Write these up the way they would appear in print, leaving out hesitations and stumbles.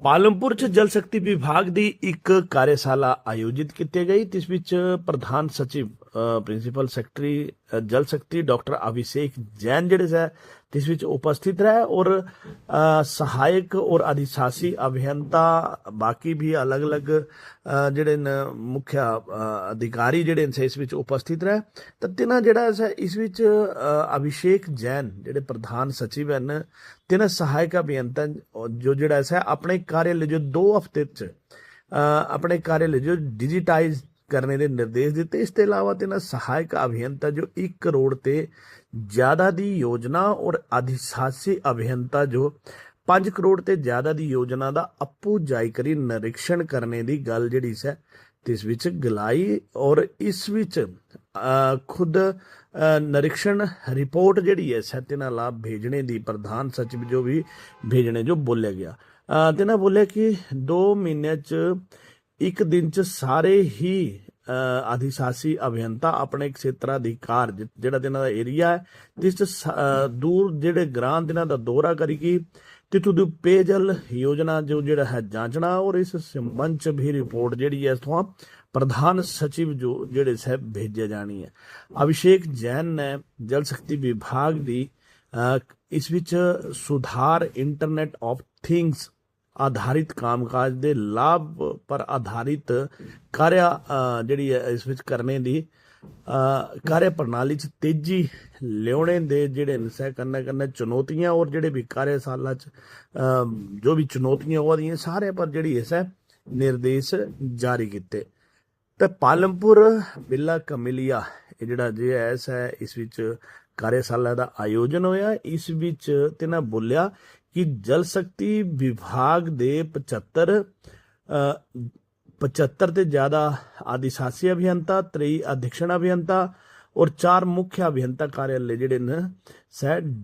ਪਾਲਮਪੁਰ ਚ ਜਲ ਸ਼ਕਤੀ ਵਿਭਾਗ ਦੀ ਇੱਕ ਕਾਰਜਸ਼ਾਲਾ ਆਯੋਜਿਤ ਕੀਤੀ ਗਈ। ਜਿਸ ਵਿੱਚ ਪ੍ਰਧਾਨ ਸਚਿਵ principal secretary Jal Shakti doctor ਅਭਿषेक Jain ਜਿਹੜੇ ਹੈ ਜਿਸ ਵਿੱਚ ਉਪਸਥਿਤ ਰਹੇ और सहायक और अधिशासी अभियंता बाकी भी अलग अलग ਜਿਹੜੇ ਮੁੱਖ ਅਧਿਕਾਰੀ ਜਿਹੜੇ ਨੇ ਇਸ ਵਿੱਚ ਉਪਸਥਿਤ ਰਹੇ। ਤਾਂ ਤਿੰਨਾਂ ਜਿਹੜਾ ਹੈ ਇਸ ਵਿੱਚ ਅਭਿषेक जैन ਜਿਹੜੇ ਪ੍ਰਧਾਨ ਸਚਿਵ ਹਨ, ਤਿੰਨ ਸਹਾਇਕ ਅਭਿयंता ਜੋ ਜਿਹੜਾ ਹੈ ਆਪਣੇ ਕਾਰਜਾलय जो 2 हफ्ते च अपने कार्यालय जो डिजिटाइज करने के निर्देश दिते। इस ते इलावा तिन्हां सहायक अभियंता जो 1 करोड़ ते ज़्यादा दी योजना और अधिशासी अभियंता जो 5 करोड़ ते ज़्यादा दी योजना का आपू जायकरी निरीक्षण करने की गल जिहड़ी है इस विच गलाई। और इस विच खुद निरीक्षण रिपोर्ट जिहड़ी है तिन्हां लाभ भेजने की प्रधान सचिव जो भी भेजने जो बोलिया गया। तिन्हां बोलिया कि 2 महीने च 1 दिन च सारे ही अधिशासी अभियंता अपने क्षेत्राधिकार जिहड़ा तिन्हां दा एरिया है जिस च दूर जिहड़े ग्रां तिन्हां दा दौरा करिकी तिथों दी पेयजल योजना जो जिहड़ा है जांचना। और इस संबंध च भी रिपोर्ट जिहड़ी है इथों प्रधान सचिव जो जिहड़े है भेजे जानी है। अभिषेक जैन ने जल शक्ति विभाग की इस विच सुधार इंटरनेट ऑफ थिंग्स आधारित कामकाज के लाभ पर आधारित कार्य जिहड़ी है इस विच करने की कार्य प्रणाली च तेजी लियाने दे जिहड़े ने कन्नै कन्नै चुनौतियां और जिहड़े भी कार्यशाला च जो भी चुनौतियां हो रही सारे पर जिहड़ी है निर्देश जारी किए। तो पालमपुर बिला कमिलिया जिहड़ा है इस विच कार्यशाला का आयोजन होया। इस विच तिन्हां बोलिया कि जल शक्ति विभाग दे 75 ते ज़्यादा अधिशासी अभियंता, 23 अधीक्षण अभियंता और 4 मुख्य अभियंता कार्यालय जिहड़े ने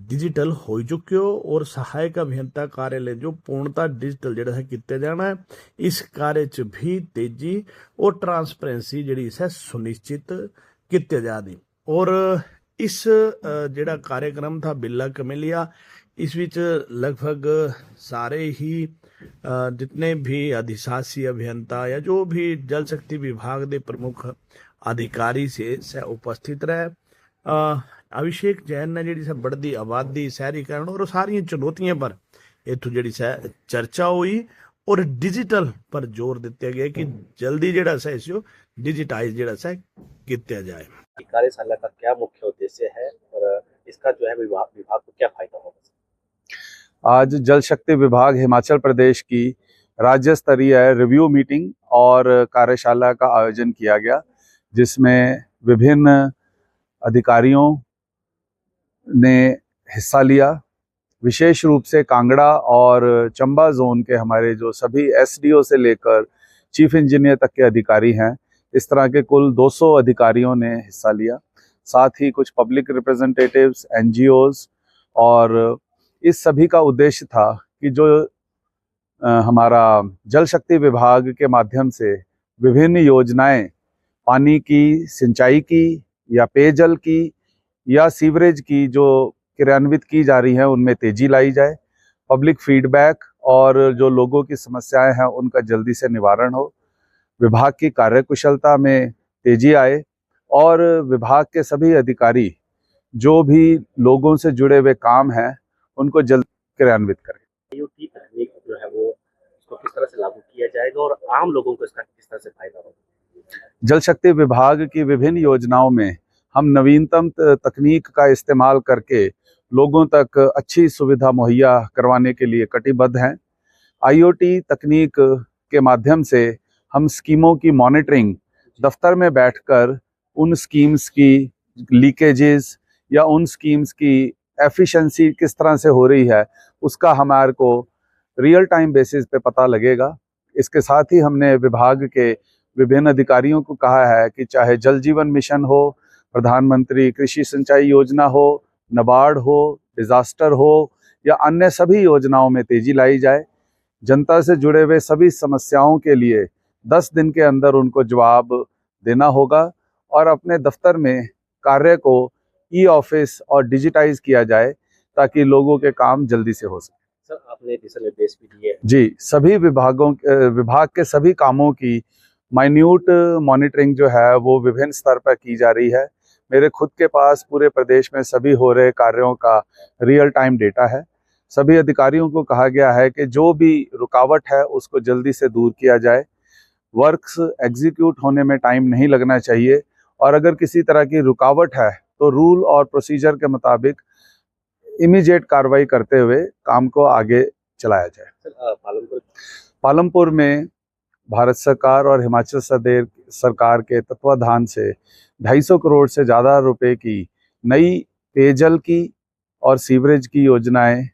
डिजिटल हो चुके हो। और सहायक अभियंता कार्यालय जो पूर्णतः डिजिटल जिहड़ा है किया जाना है। इस कार्य च भी तेजी और ट्रांसपेरेंसी जिहड़ी है सुनिश्चित किया जाती। और इस जिहड़ा कार्यक्रम था बिला कमेलिया इस विच लगभग सारे ही जितने भी अधिशासी अभियंता या जो भी जल शक्ति विभाग के प्रमुख अधिकारी से उपस्थित रहे। अभिषेक जैन ने जी बढ़ती आबादी शहरीकरण और सारी चुनौतियों पर इतों जी चर्चा हुई और डिजिटल पर जोर दिता गया कि जल्दी जोड़ा इस डिजिटाइज जोड़ा किया जाए। कार्यशाला का क्या मुख्य उद्देश्य है और इसका जो है विभाग को क्या फायदा होगा? आज जल शक्ति विभाग हिमाचल प्रदेश की राज्य स्तरीय रिव्यू मीटिंग और कार्यशाला का आयोजन किया गया, जिसमें विभिन्न अधिकारियों ने हिस्सा लिया। विशेष रूप से कांगड़ा और चंबा जोन के हमारे जो सभी एसडीओ से लेकर चीफ इंजीनियर तक के अधिकारी हैं, इस तरह के कुल 200 अधिकारियों ने हिस्सा लिया। साथ ही कुछ पब्लिक रिप्रेजेंटेटिव्स, एनजीओज, और इस सभी का उद्देश्य था कि जो हमारा जल शक्ति विभाग के माध्यम से विभिन्न योजनाएं पानी की, सिंचाई की या पेयजल की या सीवरेज की जो क्रियान्वित की जा रही हैं उनमें तेजी लाई जाए। पब्लिक फीडबैक और जो लोगों की समस्याएं हैं उनका जल्दी से निवारण हो, विभाग की कार्यकुशलता में तेजी आए और विभाग के सभी अधिकारी जो भी लोगों से जुड़े हुए काम हैं उनको जल्द क्रियान्वित करें। IoT तकनीक जो है वो इसको किस तरह से लागू किया जाएगा और आम लोगों को इसका किस तरह से फायदा होगा? जल शक्ति विभाग की विभिन्न योजनाओं में हम नवीनतम तकनीक का इस्तेमाल करके लोगों तक अच्छी सुविधा मुहैया करवाने के लिए कटिबद्ध हैं। IoT तकनीक के माध्यम से हम स्कीमों की मॉनिटरिंग दफ्तर में बैठकर उन स्कीम्स की लीकेजेस या उन स्कीम्स की एफिशिएंसी किस तरह से हो रही है उसका हमारे को रियल टाइम बेसिस पे पता लगेगा। इसके साथ ही हमने विभाग के विभिन्न अधिकारियों को कहा है कि चाहे जल जीवन मिशन हो, प्रधानमंत्री कृषि सिंचाई योजना हो, नाबार्ड हो, डिजास्टर हो या अन्य सभी योजनाओं में तेजी लाई जाए। जनता से जुड़े हुए सभी समस्याओं के लिए 10 दिन के अंदर उनको जवाब देना होगा और अपने दफ्तर में कार्य को ई ऑफिस और डिजिटाइज किया जाए ताकि लोगों के काम जल्दी से हो सके। सर आपने दिशा निर्देश भी दिए। जी, सभी विभाग के सभी कामों की माइन्यूट मॉनिटरिंग जो है वो विभिन्न स्तर पर की जा रही है। मेरे खुद के पास पूरे प्रदेश में सभी हो रहे कार्यों का रियल टाइम डेटा है। सभी अधिकारियों को कहा गया है कि जो भी रुकावट है उसको जल्दी से दूर किया जाए। वर्क्स एग्जीक्यूट होने में टाइम नहीं लगना चाहिए और अगर किसी तरह की रुकावट है तो रूल और प्रोसीजर के मुताबिक इमीडिएट कार्रवाई करते हुए काम को आगे चलाया जाए। सर पालमपुर में भारत सरकार और हिमाचल सरकार के तत्वाधान से 250 करोड़ से ज़्यादा रुपए की नई पेयजल की और सीवरेज की योजनाएं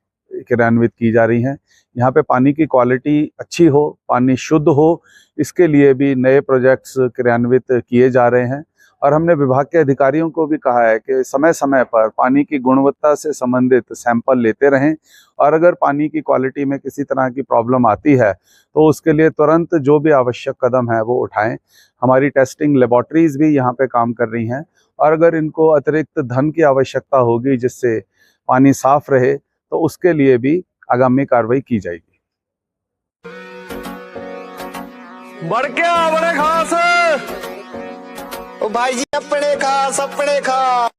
क्रियान्वित की जा रही हैं। यहाँ पे पानी की क्वालिटी अच्छी हो, पानी शुद्ध हो, इसके लिए भी नए प्रोजेक्ट्स क्रियान्वित किए जा रहे हैं और हमने विभाग के अधिकारियों को भी कहा है कि समय समय पर पानी की गुणवत्ता से संबंधित सैंपल लेते रहें और अगर पानी की क्वालिटी में किसी तरह की प्रॉब्लम आती है तो उसके लिए तुरंत जो भी आवश्यक कदम है वो उठाएं। हमारी टेस्टिंग लेबॉर्ट्रीज भी यहाँ पे काम कर रही हैं और अगर इनको अतिरिक्त धन की आवश्यकता होगी जिससे पानी साफ रहे तो उसके लिए भी आगामी कार्रवाई की जाएगी। बढ़ क्या बड़े खास ओ भाई जी अपने खास अपने खास।